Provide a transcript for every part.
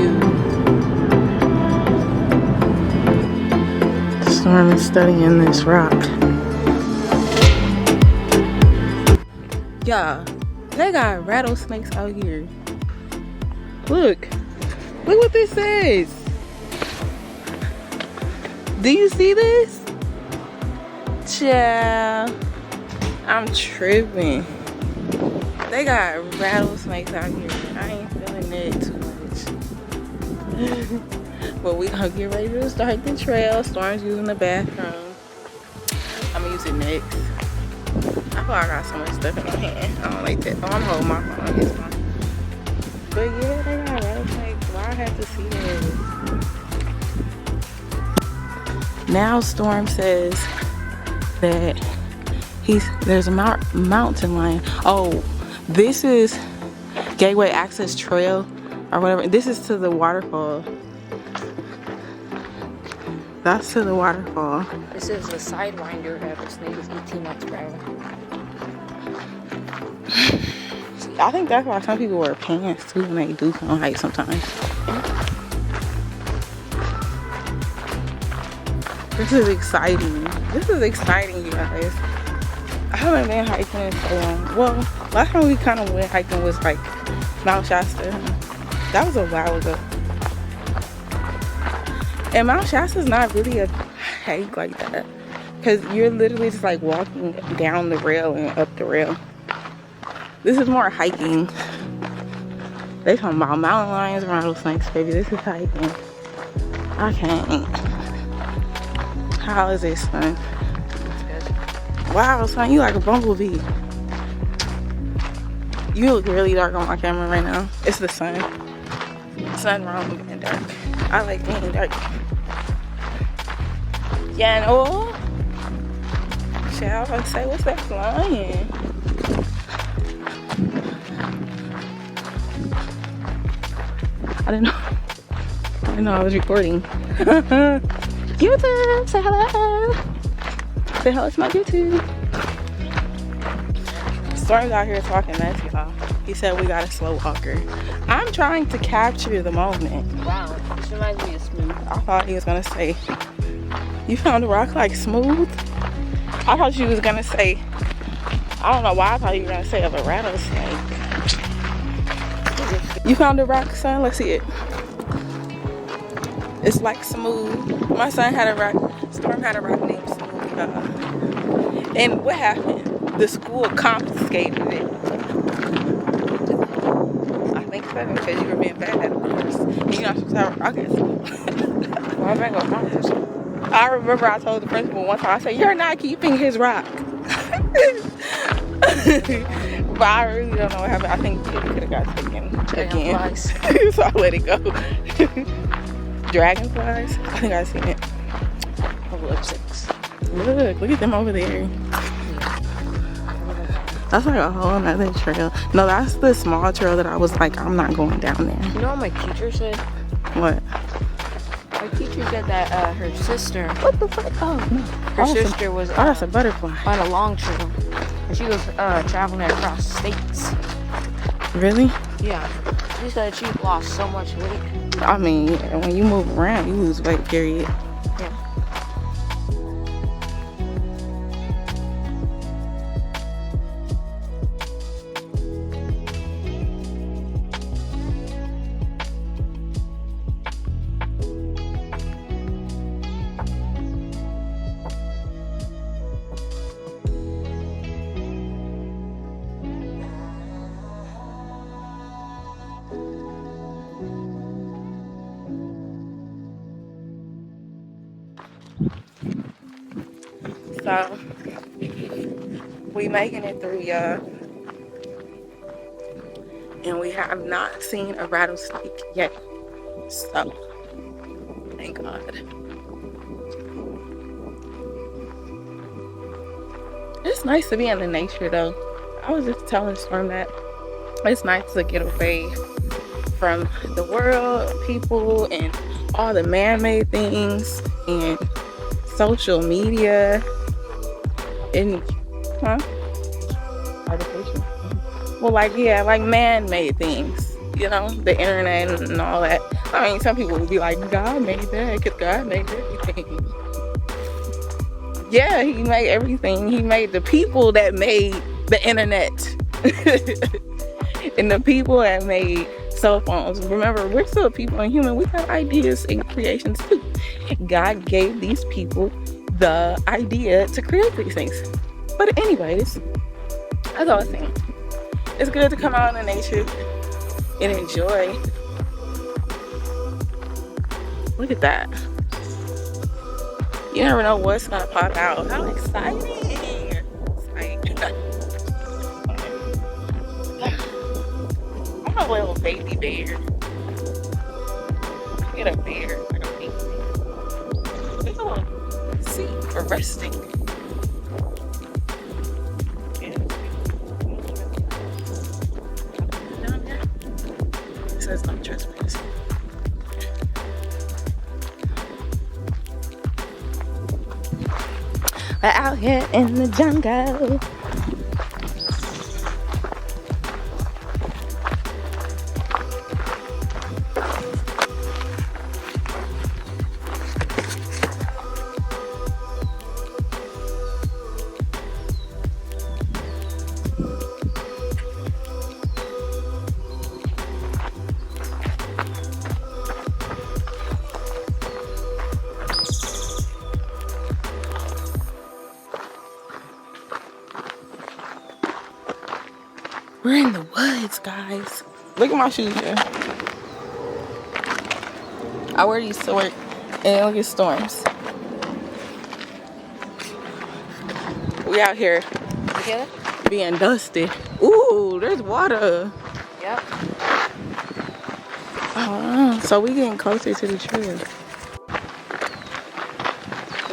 view. The storm is studying this rock. Yeah, they got rattlesnakes out here. Look what this says. Do you see this? Child, I'm tripping. They got rattlesnakes out here. I ain't feeling it too much. But we gonna get ready to start the trail. Storm's using the bathroom. I'm gonna use it next. I feel like I got so much stuff in my hand. I don't like that. Oh, I'm holding my phone. It's fine. But yeah, they got rattlesnakes. Why I have to see this? Now Storm says that there's a mountain lion. Oh, this is Gateway Access Trail or whatever. This is to the waterfall. That's to the waterfall. This is a sidewinder rattlesnake is 18 miles per hour. I think that's why some people wear pants too when they do come on hike sometimes. This is exciting. This is exciting, you guys. I haven't been hiking in so long. Well, last time we kind of went hiking was like Mount Shasta. That was a while ago. And Mount Shasta is not really a hike like that, because you're literally just like walking down the rail and up the rail. This is more hiking. They talking about mountain lions and rattlesnakes, baby. This is hiking. I can't. How is this, son? Wow, son, you like a bumblebee. You look really dark on my camera right now. It's the sun. There's nothing wrong with being dark. I like being dark. Yeah, no. Shit, I was about to say, what's that flying? I didn't know I was recording. YouTube, say hello. Say hello to my YouTube. Storm's out here talking nuts, y'all. He said we got a slow walker. I'm trying to capture the moment. Wow, this reminds me of Smooth. I thought he was gonna say, you found a rock like Smooth? I thought you was gonna say, I don't know why I thought you were gonna say of a rattlesnake. You found a rock, son? Let's see it. It's like Smooth. My son had a rock. Storm had a rock named Smooth. And what happened? The school confiscated it. I think so, because you were being bad at first. You're not supposed to have a rock at school. Why am I going confiscate? I remember I told the principal one time, I said, you're not keeping his rock. But I really don't know what happened. I think it could have got taken again. So I let it go. Dragonflies? I think I've seen it. Lipsticks. Look at them over there. That's like a whole nother trail. No, that's the small trail that I was like, I'm not going down there. You know what my teacher said? What? My teacher said that her sister. What the fuck? Oh, no. Her sister was. Oh, that's a butterfly. On a long trail. And she was traveling across states. Really? Yeah. She said she lost so much weight. I mean, when you move around, you lose weight, period. Yeah. So, we making it through, y'all. And we have not seen a rattlesnake yet. So, thank God. It's nice to be in the nature, though. I was just telling Storm that it's nice to get away from the world, people, and all the man-made things, and social media. And artificial. Well, like, yeah, like man-made things, you know, the internet and all that. I mean, some people would be like, God made that because God made everything. Yeah, he made everything. He made the people that made the internet. And the people that made cell phones. Remember, we're still people and human. We have ideas and creations too. God gave these people the idea to create these things. But anyways, that's all I was saying. It's good to come out in nature and enjoy. Look at that. You never know what's gonna pop out. How exciting! I'm a little baby bear. Get a bear, like a baby. There's a little seat for resting. It says no trespassing. We're out here in the jungle. We're in the woods, guys. Look at my shoes here. I wear these to work and look at storms. We out here Together? being dusty. Ooh, there's water. Yep. So we getting closer to the trail.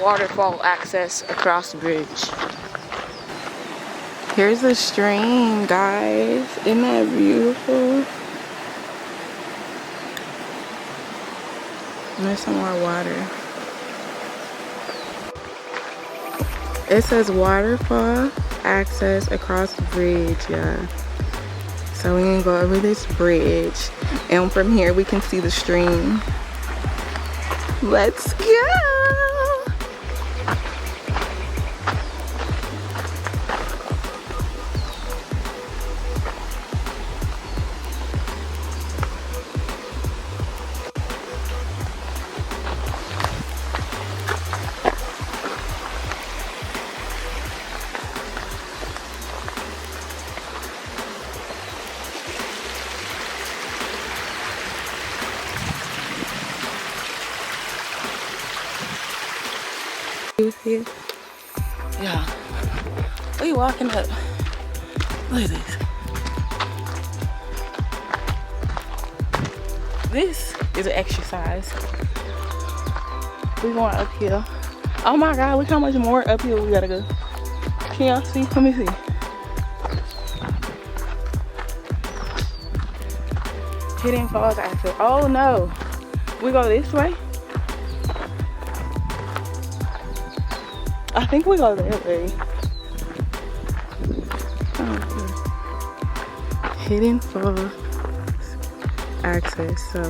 Waterfall access across the bridge. Here's the stream, guys. Isn't that beautiful? And there's some more water. It says waterfall access across the bridge, yeah. So we're gonna go over this bridge, and from here we can see the stream. Let's go! Here. Yeah. We walking up. Look at this. This is an exercise. We going uphill. Oh my God, look how much more uphill we gotta go. Can y'all see? Let me see. Hidden Falls access. Oh no. We go this way? I think we go that way. Oh, Hidden Falls access. So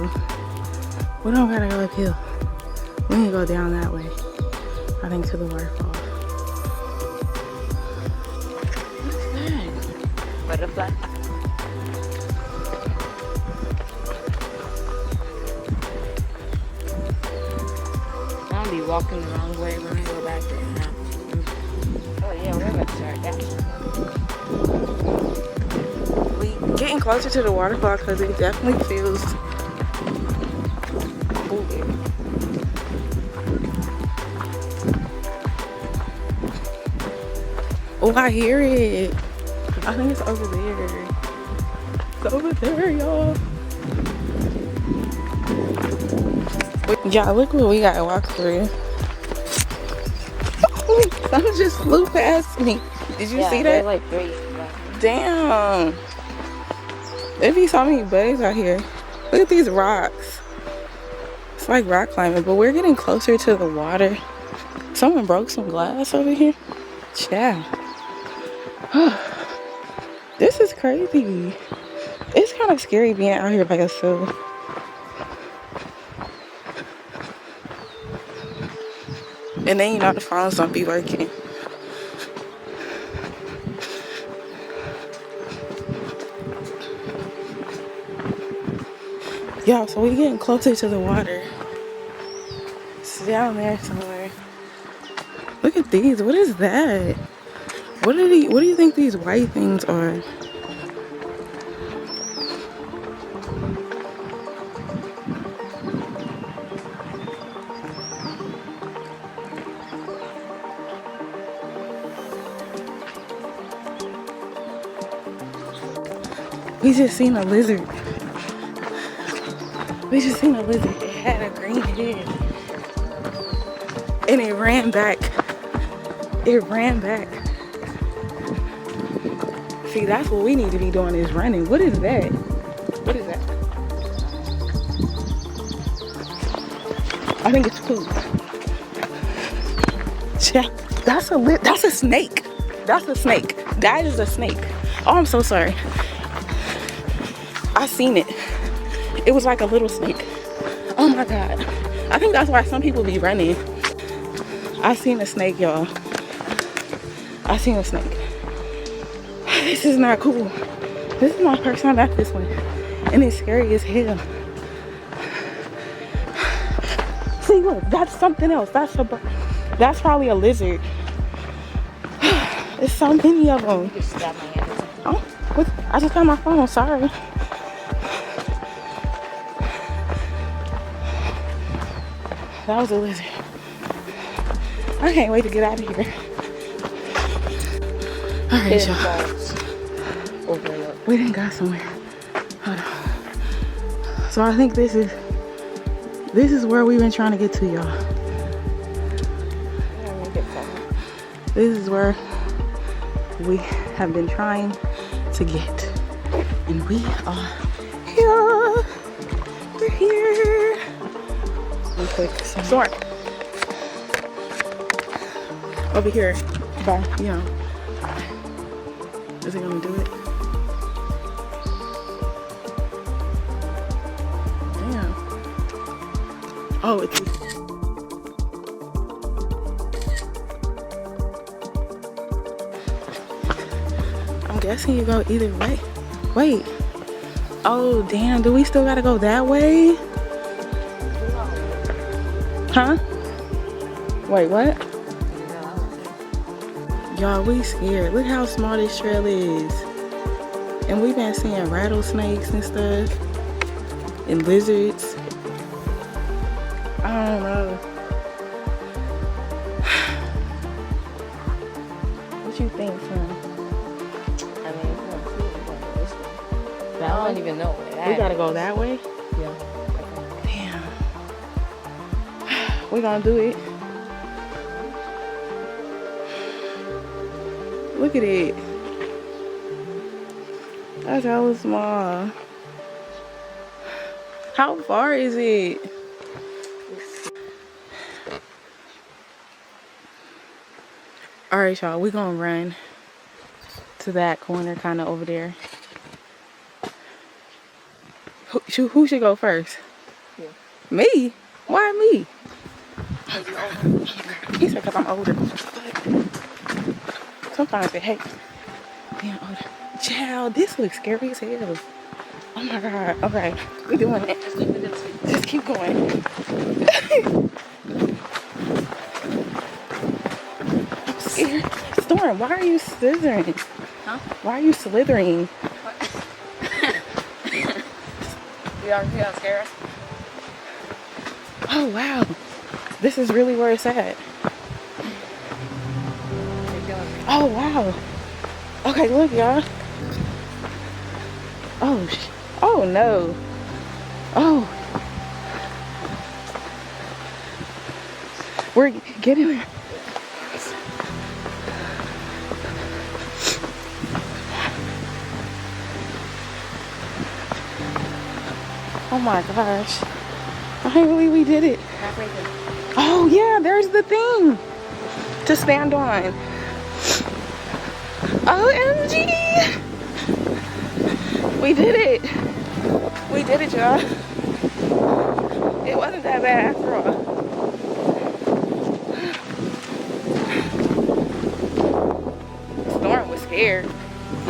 we don't gotta go uphill. We need to go down that way. I think to the waterfall. What's that? Butterfly. I'm gonna be walking the wrong way when I go back there now. Oh yeah, we're gonna start that. We getting closer to the waterfall because it definitely feels cool here. Oh, I hear it. I think it's over there. It's over there, y'all. Y'all, look what we gotta walk through. Someone just flew past me. Did you see that? Like 3. Damn. There be so many buddies out here. Look at these rocks. It's like rock climbing, but we're getting closer to the water. Someone broke some glass over here. Yeah. This is crazy. It's kind of scary being out here by yourself. And then you know the phones don't be working. Yeah, so we getting closer to the water. It's down there somewhere. Look at these. What is that? What do you think these white things are? We just seen a lizard. We just seen a lizard. It had a green head. And it ran back. It ran back. See, that's what we need to be doing is running. What is that? What is that? I think it's poop. Yeah, that's a snake. That's a snake. That is a snake. Oh, I'm so sorry. I seen it. It was like a little snake. Oh my God. I think that's why some people be running. I seen a snake, y'all. I seen a snake. This is not cool. This is my first time at this one. And it's scary as hell. See, look, that's something else. That's probably a lizard. There's so many of them. Oh, what? I just got my phone, sorry. That was a lizard. I can't wait to get out of here. Alright, y'all. We didn't go somewhere. Hold on. So I think this is where we've been trying to get to, y'all. This is where we have been trying to get. And we are here. We're here. Storm. Over here. By, you know. Is it gonna do it? Damn. Oh, it's. I'm guessing you go either way. Wait. Oh, damn. Do we still gotta go that way? Huh? Wait, what? Y'all, we scared. Look how small this trail is. And we've been seeing rattlesnakes and stuff. And lizards. I don't know. What you think, son? I mean, it's not cool. This way. But I don't even know where that We gotta is. go that way? Yeah. Damn. We gonna do it. Look at it. That's hella small. How far is it? Alright, y'all. We're gonna run to that corner kind of over there. Who should go first? Yeah. Me? Why me? He said because I'm older. Sometimes it hates being older. Child, this looks scary as hell. Oh my God. Okay, we're doing it. Just keep going. I'm scared. Storm, why are you slithering? Huh? Why are you slithering? You don't scare us? Oh wow. This is really where it's at. Oh wow. Okay, look, y'all. Oh, oh no. Oh. We're getting there. Oh my gosh. I can't believe we did it. Oh yeah, there's the thing to stand on. OMG! We did it. We did it, y'all. It wasn't that bad after all.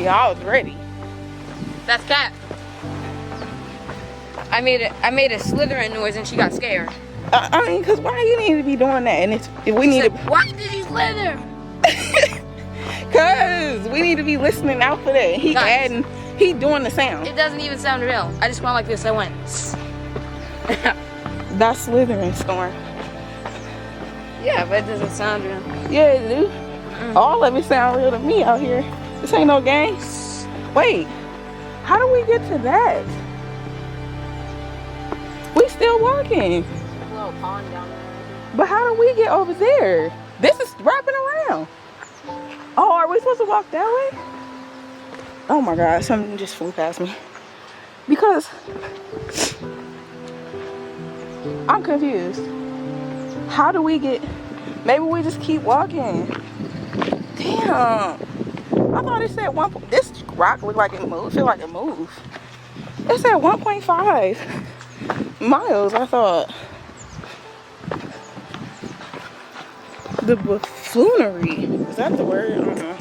Yeah, I was ready. That's Cat. I made a slithering noise and she got scared. I mean, cause why you need to be doing that? And it's we need to. Why did he slither? Cause we need to be listening out for that. He Guys. adding, he doing the sound. It doesn't even sound real. I just went like this. I went. That's slithering, Storm. Yeah, but it doesn't sound real. Yeah, it do. All of it sound real to me out here. This ain't no game. Wait, how do we get to that? We still walking. There's a little pond down there. But how do we get over there? This is wrapping around. Oh, are we supposed to walk that way? Oh my God, something just flew past me. Because I'm confused. How do we get, maybe we just keep walking. Damn. I thought it said this rock looked like it moved, feel like it moved. It said 1.5 miles, I thought. The buffoonery. Is that the word? I don't know.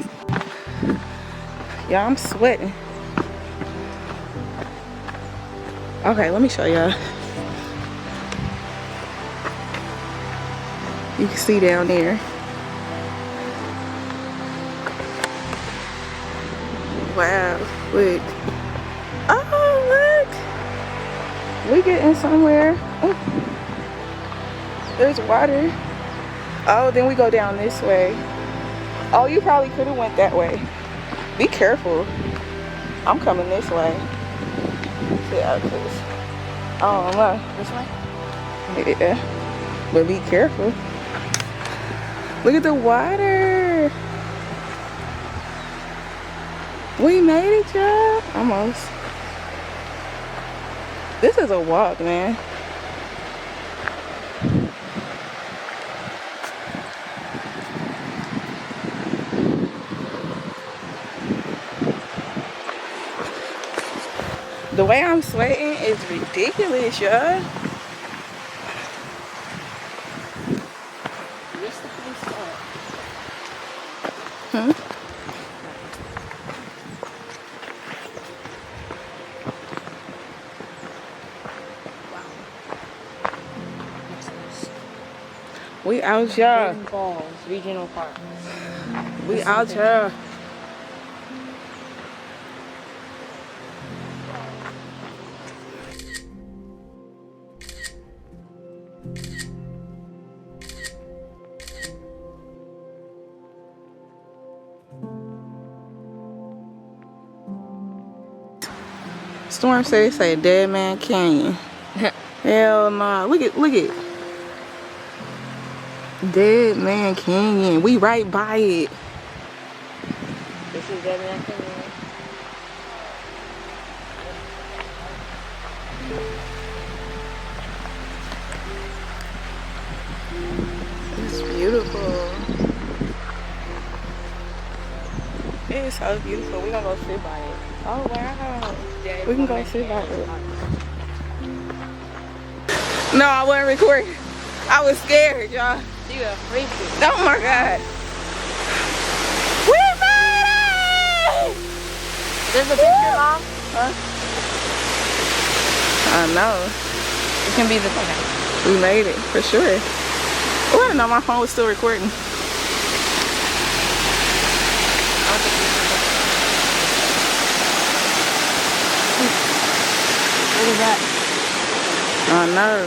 Yeah, I'm sweating. Okay, let me show y'all. You can see down there. Wow, look. Oh, look. We getting somewhere. Oh. There's water. Oh, then we go down this way. Oh, you probably could have went that way. Be careful. I'm coming this way. Yeah, cause I don't know. This way? Yeah, but be careful. Look at the water. We made it, y'all. Almost. This is a walk, man. The way I'm sweating is ridiculous, y'all. Hmm? We out here. Falls Regional Park. We out here. Storm said it's a Dead Man Canyon. Hell nah. Look at Dead Man Canyon. We right by it. This is Dead Man Canyon. It's beautiful. It is so beautiful. We're gonna go sit by it. Oh wow. Yeah, We can go sit by it. No, I wasn't recording. I was scared, y'all. You a freak. Oh my God. We made it! There's a picture, Mom. Huh? I know. It can be the thing. We made it, for sure. Oh, I didn't know my phone was still recording. Look at that. I know.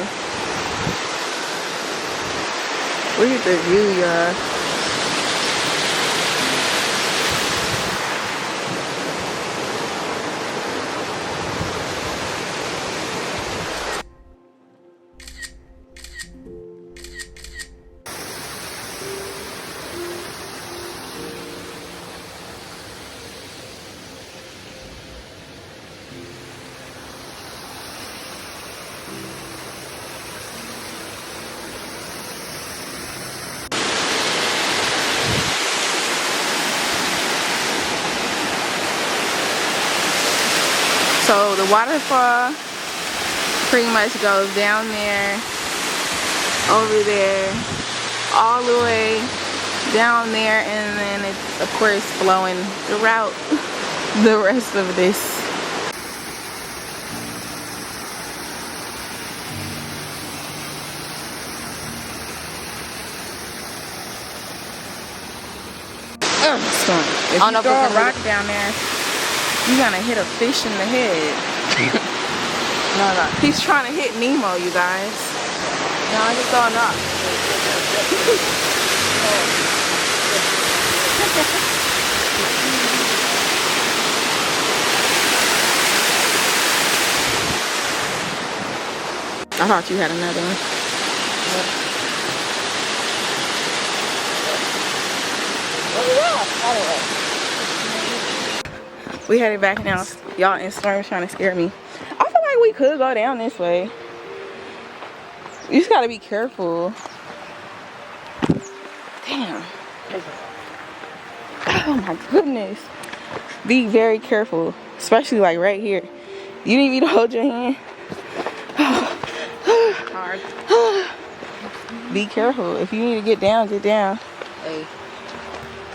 Look at the view, y'all. So the waterfall pretty much goes down there, over there, all the way down there, and then it's of course flowing the route the rest of this. Storm. If you throw a rock down there, you're gonna hit a fish in the head. No. He's trying to hit Nemo, you guys. No, I just thought not. I thought you had another one. We headed back now. Y'all and Storm's trying to scare me. I feel like we could go down this way. You just gotta be careful. Damn. Oh my goodness. Be very careful. Especially like right here. You need me to hold your hand? Hard. Be careful. If you need to get down, get down. Hey.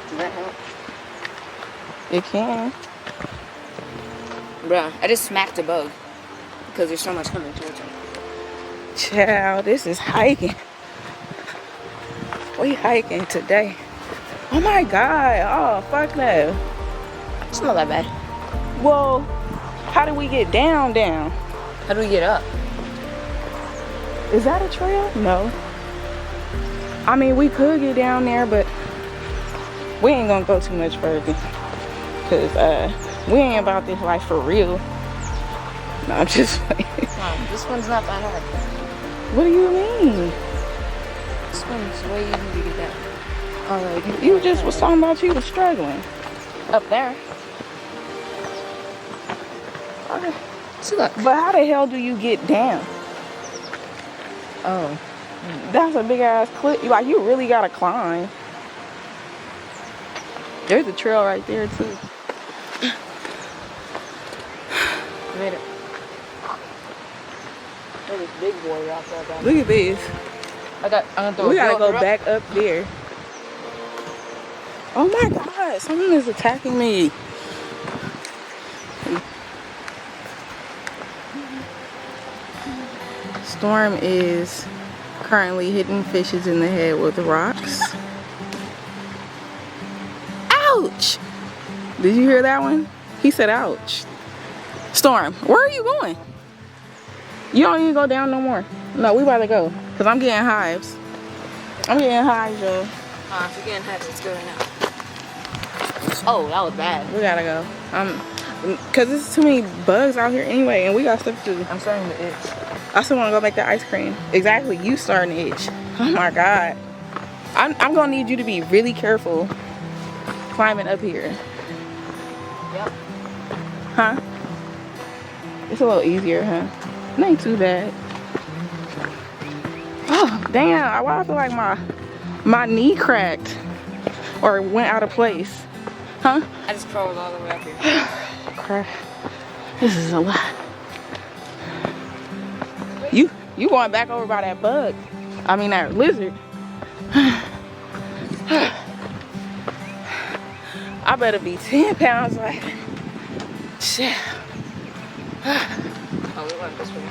Does that help? It can. Bruh, I just smacked a bug. Because there's so much coming towards me. Child, this is hiking. We hiking today. Oh my God. Oh, fuck no. It's not that bad. Well, how do we get down? How do we get up? Is that a trail? No. I mean, we could get down there, but we ain't gonna go too much further. Cause we ain't about this life for real. No, I'm just playing. This one's not that hard. What do you mean? This one's way easy to get down. Oh, You just was talking about you was struggling. Up there. Okay. See, look. But how the hell do you get down? Oh. That's a big ass cliff. Like, you really gotta climb. There's a trail right there too. Made it. There's this big boy out there. Look at this. I'm gonna throw We a gotta go drill. back up there. Oh my God, someone is attacking me. Storm is currently hitting fishes in the head with rocks. Ouch! Did you hear that one? He said ouch. Storm, where are you going? You don't even go down no more. No, we about to go. Cause I'm getting hives. I'm getting hives, yo. If you're getting hives, let's go right now. Oh, that was bad. We gotta go. Cause there's too many bugs out here anyway, and we got stuff to do. I'm starting to itch. I still wanna go make the ice cream. Exactly, you starting to itch. Oh my God. I'm gonna need you to be really careful climbing up here. Yep. Huh? It's a little easier, huh? It ain't too bad. Oh, damn. Why I feel like my knee cracked or went out of place. Huh? I just crawled all the way up here. Crap. This is a lot. You going back over by that bug. I mean that lizard. I better be 10 pounds like shit. Oh, we went this way.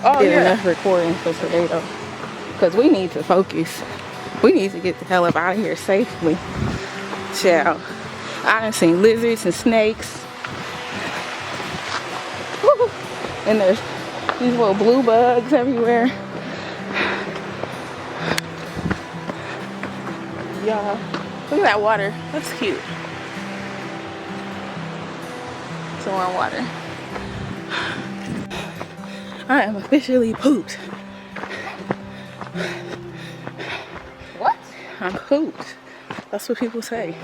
Oh, yeah. Enough recording for today though. Cause we need to focus. We need to get the hell up out of here safely. Child. I done seen lizards and snakes. Woo. And there's these little blue bugs everywhere. Y'all, look at that water. That's cute. It's warm water. I am officially pooped. What? I'm pooped. That's what people say.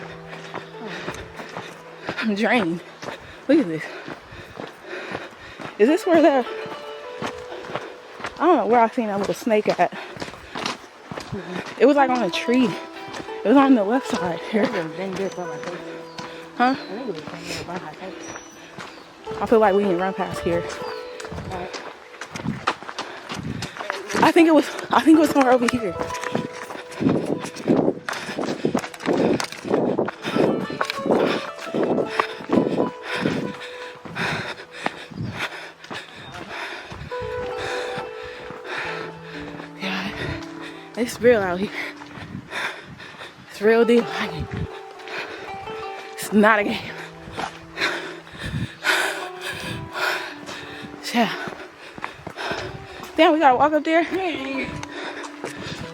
I'm drained. Look at this. Is this where the... I don't know where I seen that little snake at. It was like on a tree. It was on the left side here. Huh? I feel like we can run past here. I think it was somewhere over here. It's real out here. It's real deal. It's not a game. Yeah. Damn, we gotta walk up there.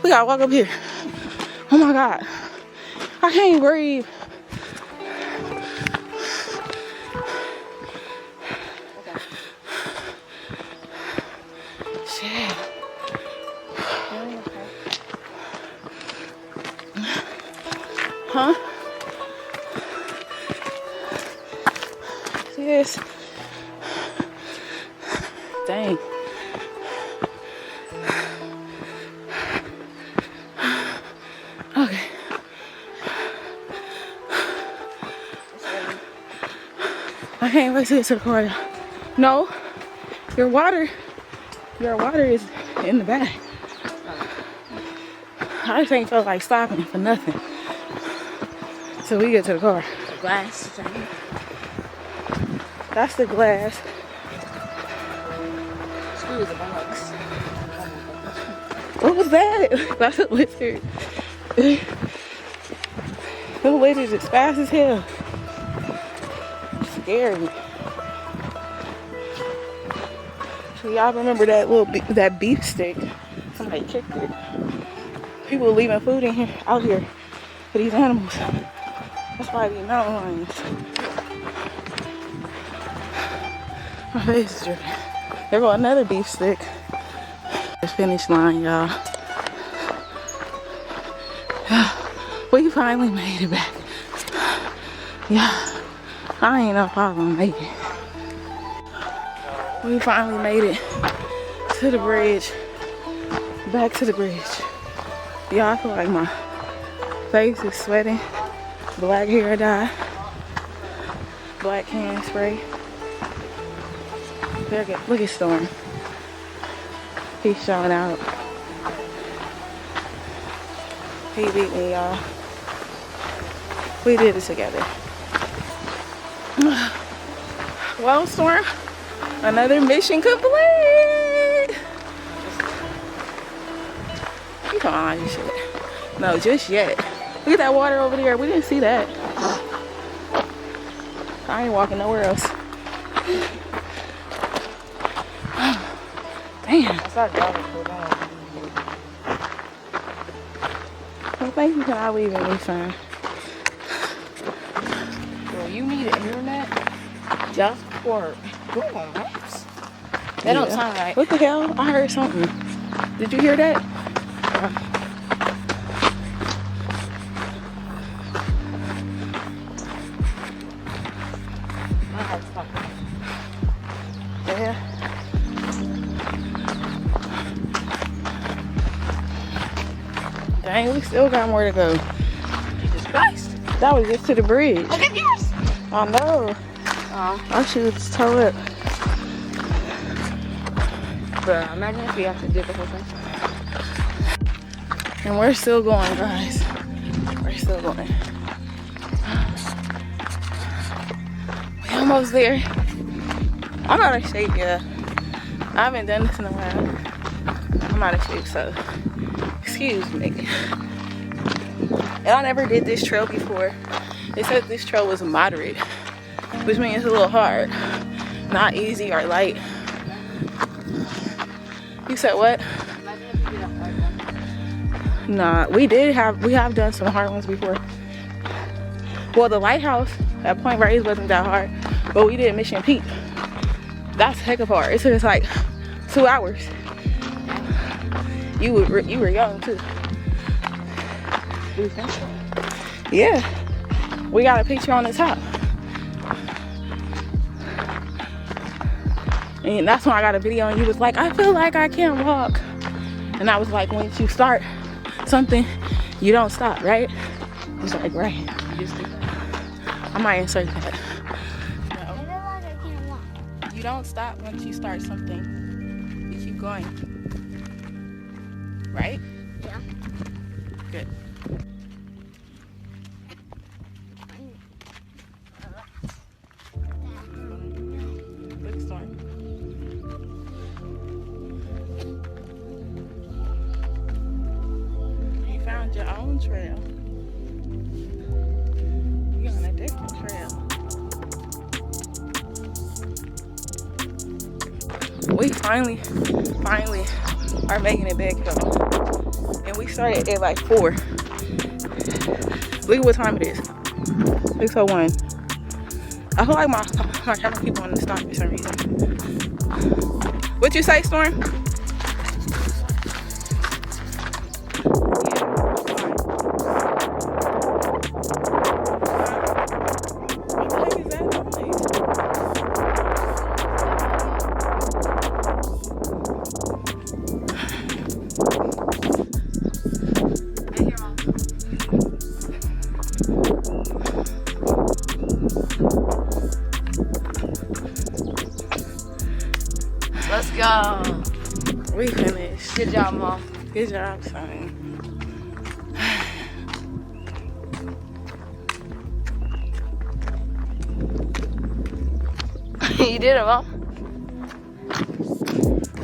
We gotta walk up here. Oh my God. I can't even breathe. Shit. Huh? Yes. Dang. Okay. I can't wait to get to the car. No, your water is in the bag. I just ain't felt like stopping for nothing. So we get to the car. The glass. That's the glass. Screw the bugs. What was that? That's a lizard. Them lizards is fast as hell. Scary. So y'all remember that that beef stick? Somebody kicked it. People leaving food in here, out here, for these animals. That's why these mountain lions. My face is dripping. There go another beef stick. The finish line, y'all. We finally made it back. Yeah, I ain't no problem making it. We finally made it to the bridge. Back to the bridge. Y'all, I feel like my face is sweating. Black hair dye. Black hand spray. There go. Look at Storm. He's showing out. He beat me, y'all. We did it together. Well, Storm, another mission complete. You come on, you should. No, just yet. Look at that water over there. We didn't see that. I ain't walking nowhere else. Damn. Well, thank you for not leaving me, son. Well, you need an internet just for Google Maps. That don't sound right. What the hell? I heard something. Did you hear that? Yeah. Dang, we still got more to go. Jesus Christ. That was just to the bridge. Look at yours. I know. Our shoes toe up. But imagine if we have to do the whole thing. And we're still going, guys. We're still going. We almost there. I'm out of shape, yeah. I haven't done this in a while. I'm out of shape, so excuse me. And I never did this trail before. They said this trail was moderate, which means it's a little hard. Not easy or light. You said what? Nah, we have done some hard ones before. Well, the lighthouse at Point Reyes wasn't that hard, but we did Mission Peak. That's heck of hard. It took us like 2 hours. You were young too. You think so? Yeah. We got a picture on the top. And that's when I got a video and you was like, I feel like I can't walk. And I was like, once you start something, you don't stop, right? I was like, right. You just do that. I might insert that. I feel like I can't walk. You don't stop once you start something. You keep going. Right? Yeah. Good. Big storm. different trail. We on a different trail. We finally are making it back though. And we started at like 4. Look at what time it is. 6:01. I feel like my camera keep wanting to stop for some reason. What you say, Storm? Let's go. We finished. Good job, Mom. Good job, son. You did it, Mom.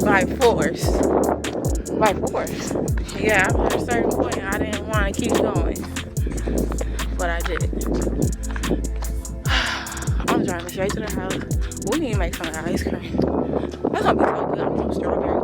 By force. By force. Yeah, after a certain point, I didn't want to keep going. But I did. I'm driving straight to the house. We need to make some ice cream. That's gonna be so good. I'm strawberry.